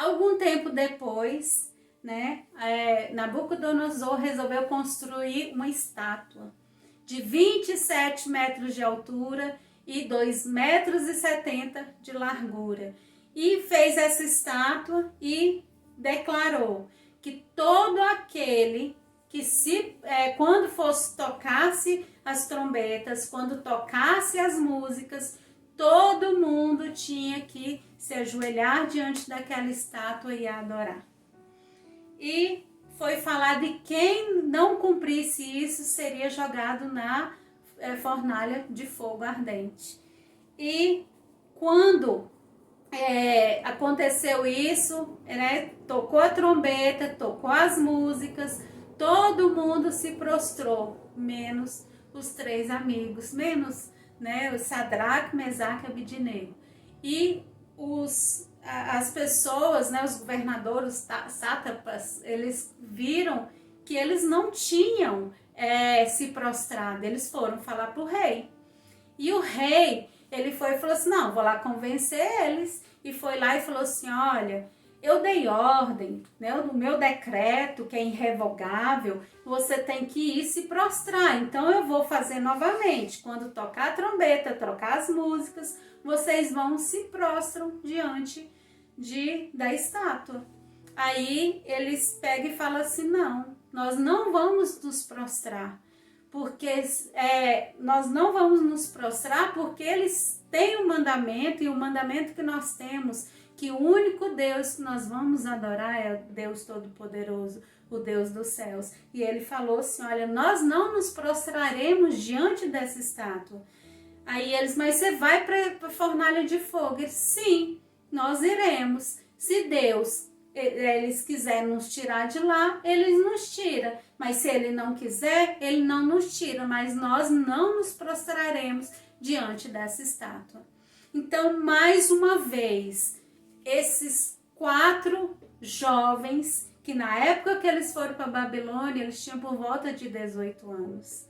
Algum tempo depois, né, Nabucodonosor resolveu construir uma estátua de 27 metros de altura e 2,70 metros de largura. E fez essa estátua e declarou que todo aquele que quando tocasse as trombetas, quando tocasse as músicas, todo mundo tinha que se ajoelhar diante daquela estátua e adorar. E foi falado que quem não cumprisse isso seria jogado na fornalha de fogo ardente. E quando aconteceu isso, né, tocou a trombeta, tocou as músicas, todo mundo se prostrou, menos os 3 amigos, menos, né, o Sadraque, Mesaque e Abidnego. E as pessoas, né, os governadores, os sátrapas, eles viram que eles não tinham se prostrado, eles foram falar para o rei. E o rei, ele foi e falou assim, não, vou lá convencer eles. E foi lá e falou assim, olha, eu dei ordem, né, no meu decreto, que é irrevogável, você tem que ir se prostrar. Então eu vou fazer novamente. Quando tocar a trombeta, tocar as músicas, vocês vão se prostram diante da estátua. Aí eles pegam e falam assim, não, nós não vamos nos prostrar. Porque nós não vamos nos prostrar porque eles têm um mandamento, e o mandamento que nós temos, que o único Deus que nós vamos adorar é o Deus Todo-Poderoso, o Deus dos céus. E ele falou assim, olha, nós não nos prostraremos diante dessa estátua. Aí eles, mas você vai para a fornalha de fogo? Eles, sim, nós iremos. Se Deus eles quiserem nos tirar de lá, eles nos tiram. Mas se ele não quiser, ele não nos tira. Mas nós não nos prostraremos diante dessa estátua. Então, mais uma vez, esses 4 jovens, que na época que eles foram para Babilônia, eles tinham por volta de 18 anos.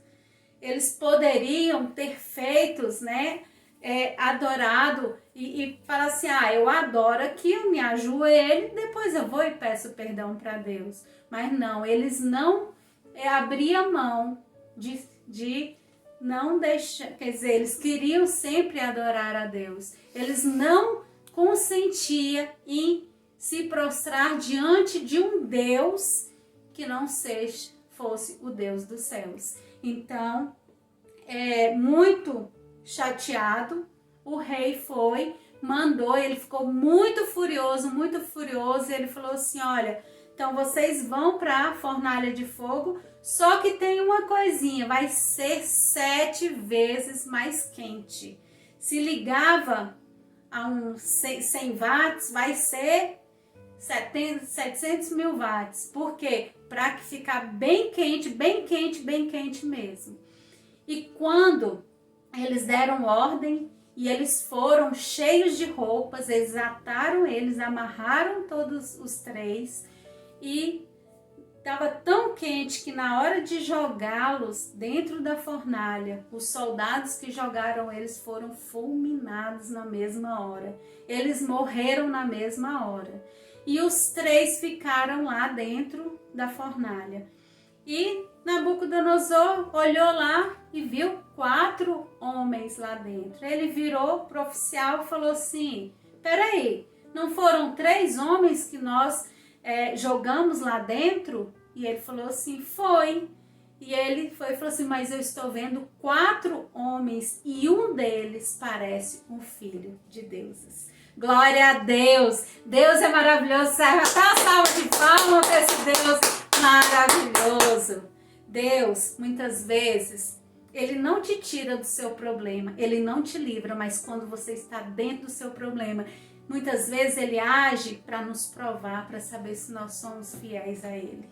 Eles poderiam ter feito, né, adorado e falar assim, eu adoro aqui, eu me ajoelho, depois eu vou e peço perdão para Deus. Mas não, eles não abriam mão de não deixar, quer dizer, eles queriam sempre adorar a Deus. Eles não consentiam em se prostrar diante de um Deus que não fosse o Deus dos céus. Então, muito chateado, o rei mandou, ele ficou muito furioso, e ele falou assim, olha, então vocês vão para a fornalha de fogo, só que tem uma coisinha, vai ser 7 vezes mais quente. Se ligava a uns 100 watts, vai ser 700 mil watts. Por quê? Para que ficar bem quente, bem quente, bem quente mesmo. E quando eles deram ordem e eles foram cheios de roupas, eles ataram eles, amarraram todos os 3 e estava tão quente que na hora de jogá-los dentro da fornalha, os soldados que jogaram eles foram fulminados na mesma hora. Eles morreram na mesma hora. E os 3 ficaram lá dentro da fornalha. E Nabucodonosor olhou lá e viu 4 homens lá dentro. Ele virou pro oficial e falou assim, peraí, não foram 3 homens que nós jogamos lá dentro? E ele falou assim, foi. E ele falou assim, mas eu estou vendo 4 homens e um deles parece um filho de deuses. Glória a Deus! Deus é maravilhoso. Serve até uma salva de palmas para esse Deus maravilhoso. Deus, muitas vezes, Ele não te tira do seu problema, Ele não te livra, mas quando você está dentro do seu problema, muitas vezes Ele age para nos provar, para saber se nós somos fiéis a Ele.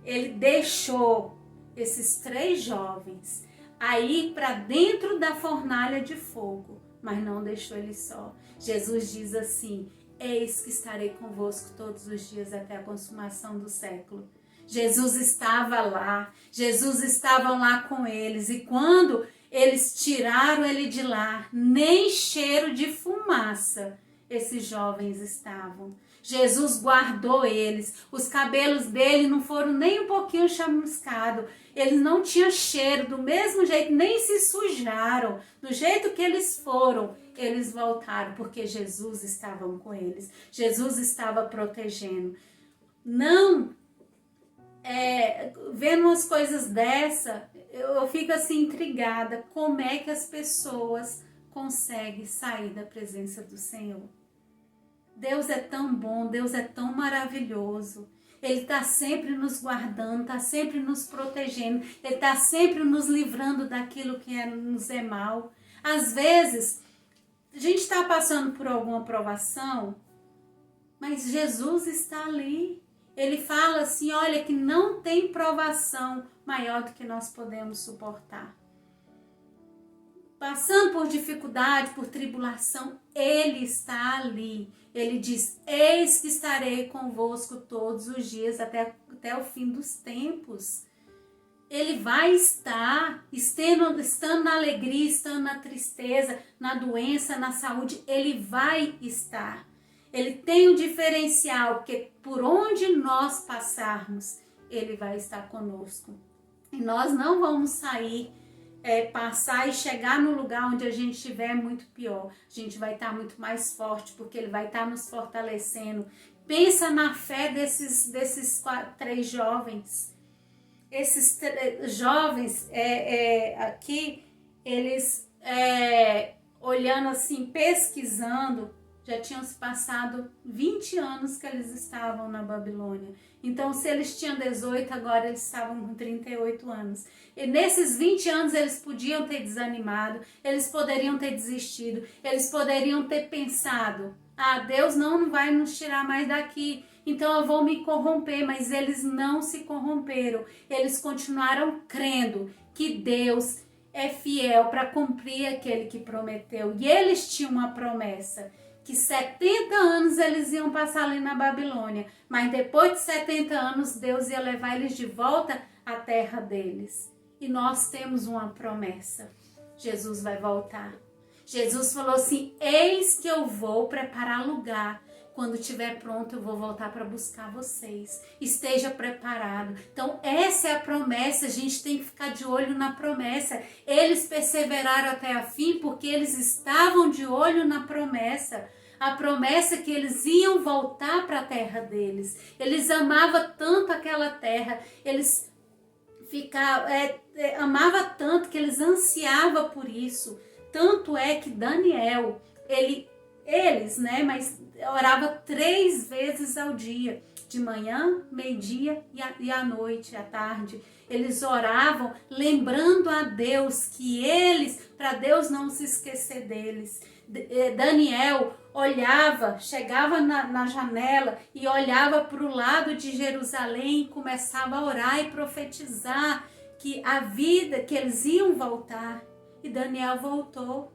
Ele deixou esses 3 jovens a ir para dentro da fornalha de fogo, mas não deixou eles só. Jesus diz assim, eis que estarei convosco todos os dias até a consumação do século. Jesus estava lá, Jesus estava lá com eles, e quando eles tiraram ele de lá, nem cheiro de fumaça esses jovens estavam. Jesus guardou eles. Os cabelos dele não foram nem um pouquinho chamuscados. Eles não tinham cheiro, do mesmo jeito, nem se sujaram. Do jeito que eles foram, eles voltaram, porque Jesus estava com eles. Jesus estava protegendo. Não, vendo umas coisas dessa, eu fico assim intrigada. Como é que as pessoas conseguem sair da presença do Senhor? Deus é tão bom, Deus é tão maravilhoso. Ele está sempre nos guardando, está sempre nos protegendo. Ele está sempre nos livrando daquilo que nos é mal. Às vezes, a gente está passando por alguma provação, mas Jesus está ali. Ele fala assim, olha, que não tem provação maior do que nós podemos suportar. Passando por dificuldade, por tribulação, Ele está ali. Ele diz, eis que estarei convosco todos os dias, até o fim dos tempos. Ele vai estar, estando na alegria, estando na tristeza, na doença, na saúde, Ele vai estar. Ele tem um diferencial, porque por onde nós passarmos, Ele vai estar conosco. E nós não vamos sair, passar e chegar no lugar onde a gente estiver muito pior. A gente vai estar muito mais forte, porque Ele vai estar nos fortalecendo. Pensa na fé desses 3 jovens. Esses jovens aqui, eles olhando assim, pesquisando, já tinham se passado 20 anos que eles estavam na Babilônia. Então, se eles tinham 18, agora eles estavam com 38 anos. E nesses 20 anos eles podiam ter desanimado, eles poderiam ter desistido, eles poderiam ter pensado, Deus não vai nos tirar mais daqui, então eu vou me corromper, mas eles não se corromperam. Eles continuaram crendo que Deus é fiel para cumprir aquele que prometeu. E eles tinham uma promessa, que 70 anos eles iam passar ali na Babilônia, mas depois de 70 anos Deus ia levar eles de volta à terra deles. E nós temos uma promessa, Jesus vai voltar. Jesus falou assim, eis que eu vou preparar lugar, quando estiver pronto eu vou voltar para buscar vocês, esteja preparado. Então essa é a promessa, a gente tem que ficar de olho na promessa. Eles perseveraram até o fim porque eles estavam de olho na promessa. A promessa que eles iam voltar para a terra deles. Eles amavam tanto aquela terra, eles amavam tanto que eles ansiavam por isso. Tanto é que Daniel, eles, mas orava 3 vezes ao dia, de manhã, meio-dia e à noite, à tarde. Eles oravam lembrando a Deus que para Deus não se esquecer deles. Daniel olhava, chegava na janela e olhava para o lado de Jerusalém e começava a orar e profetizar que a vida, que eles iam voltar. E Daniel voltou.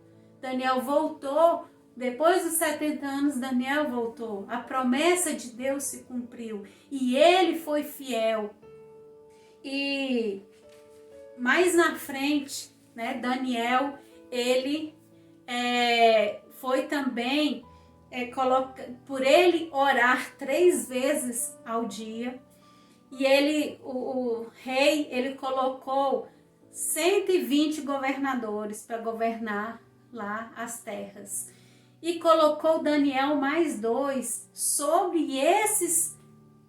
Depois dos 70 anos, Daniel voltou. A promessa de Deus se cumpriu. E ele foi fiel. E mais na frente, Daniel, ele foi também, por ele orar 3 vezes ao dia. E o rei, ele colocou 120 governadores para governar lá as terras. E colocou Daniel mais 2 sobre esses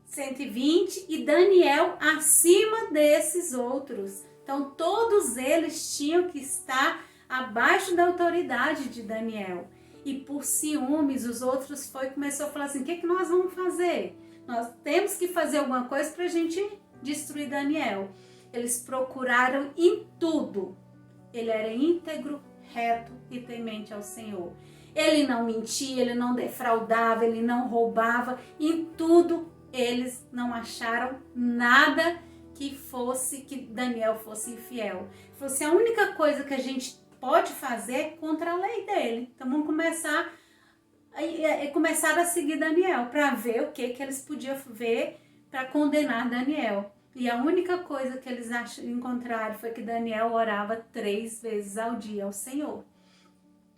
120 e Daniel acima desses outros. Então todos eles tinham que estar abaixo da autoridade de Daniel. E por ciúmes os outros começou a falar assim, o que nós vamos fazer? Nós temos que fazer alguma coisa para a gente destruir Daniel. Eles procuraram em tudo. Ele era íntegro, reto e temente ao Senhor. Ele não mentia, ele não defraudava, ele não roubava. Em tudo eles não acharam nada que Daniel fosse infiel. Falou assim, a única coisa que a gente pode fazer é contra a lei dele. Então vamos começar a seguir Daniel para ver o que eles podiam ver para condenar Daniel. E a única coisa que eles encontraram foi que Daniel orava 3 vezes ao dia ao Senhor. O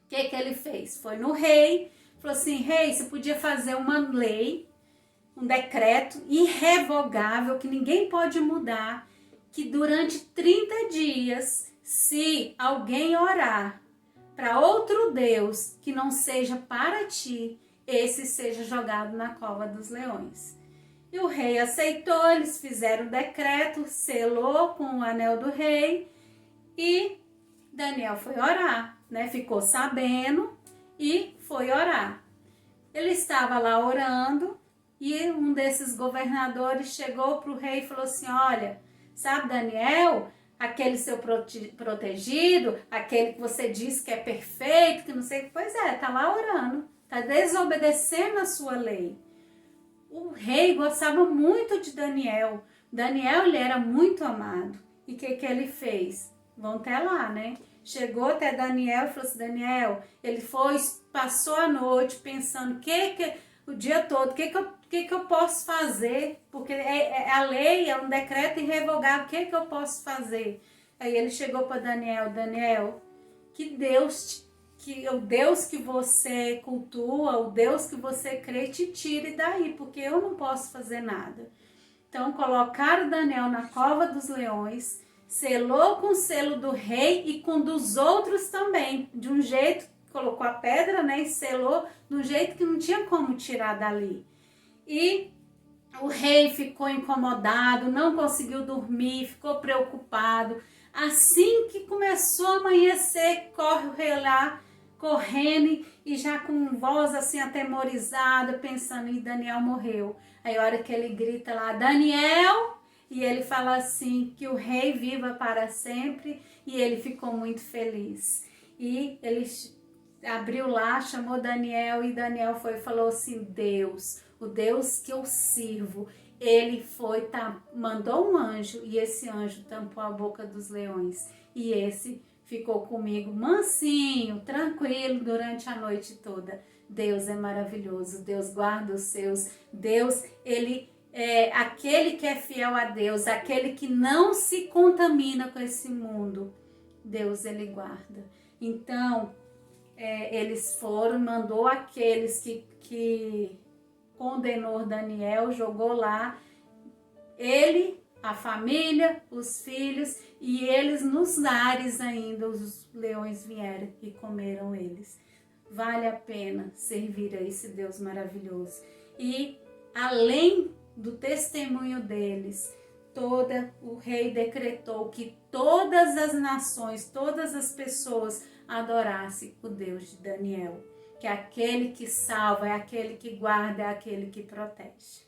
que ele fez? Foi no rei, falou assim, rei, você podia fazer uma lei um decreto irrevogável que ninguém pode mudar, que durante 30 dias, se alguém orar para outro Deus que não seja para ti, esse seja jogado na cova dos leões. E o rei aceitou, eles fizeram o decreto, selou com o anel do rei e Daniel foi orar, né? Ficou sabendo e foi orar. Ele estava lá orando e um desses governadores chegou para o rei e falou assim, olha, sabe Daniel, aquele seu protegido, aquele que você diz que é perfeito, que não sei, pois é, tá lá orando, tá desobedecendo a sua lei. O rei gostava muito de Daniel. Daniel, ele era muito amado. E o que ele fez? Vão até lá, né? Chegou até Daniel e falou assim, Daniel, ele foi, passou a noite pensando, o dia todo, o que eu posso fazer? Porque a lei é um decreto irrevogável, o que eu posso fazer? Aí ele chegou para Daniel, Daniel, que o Deus que você cultua, o Deus que você crê, te tire daí, porque eu não posso fazer nada. Então colocaram Daniel na cova dos leões, selou com o selo do rei e com dos outros também, de um jeito, colocou a pedra, né, e selou de um jeito que não tinha como tirar dali. E o rei ficou incomodado, não conseguiu dormir, ficou preocupado. Assim que começou a amanhecer, corre o rei lá, correndo e já com voz assim atemorizada, pensando em Daniel morreu. Aí a hora que ele grita lá, Daniel, e ele fala assim, que o rei viva para sempre, e ele ficou muito feliz. E ele abriu lá, chamou Daniel, e Daniel foi e falou assim, Deus, o Deus que eu sirvo, ele foi, mandou um anjo, e esse anjo tampou a boca dos leões, e esse ficou comigo mansinho, tranquilo durante a noite toda. Deus é maravilhoso, Deus guarda os seus, Deus, ele é aquele que é fiel a Deus, aquele que não se contamina com esse mundo, Deus ele guarda. Então, eles foram, mandou aqueles que condenou Daniel, jogou lá, ele, a família, os filhos, e eles nos ares ainda, os leões vieram e comeram eles. Vale a pena servir a esse Deus maravilhoso. E além do testemunho deles, o rei decretou que todas as nações, todas as pessoas adorassem o Deus de Daniel, que é aquele que salva, é aquele que guarda, é aquele que protege.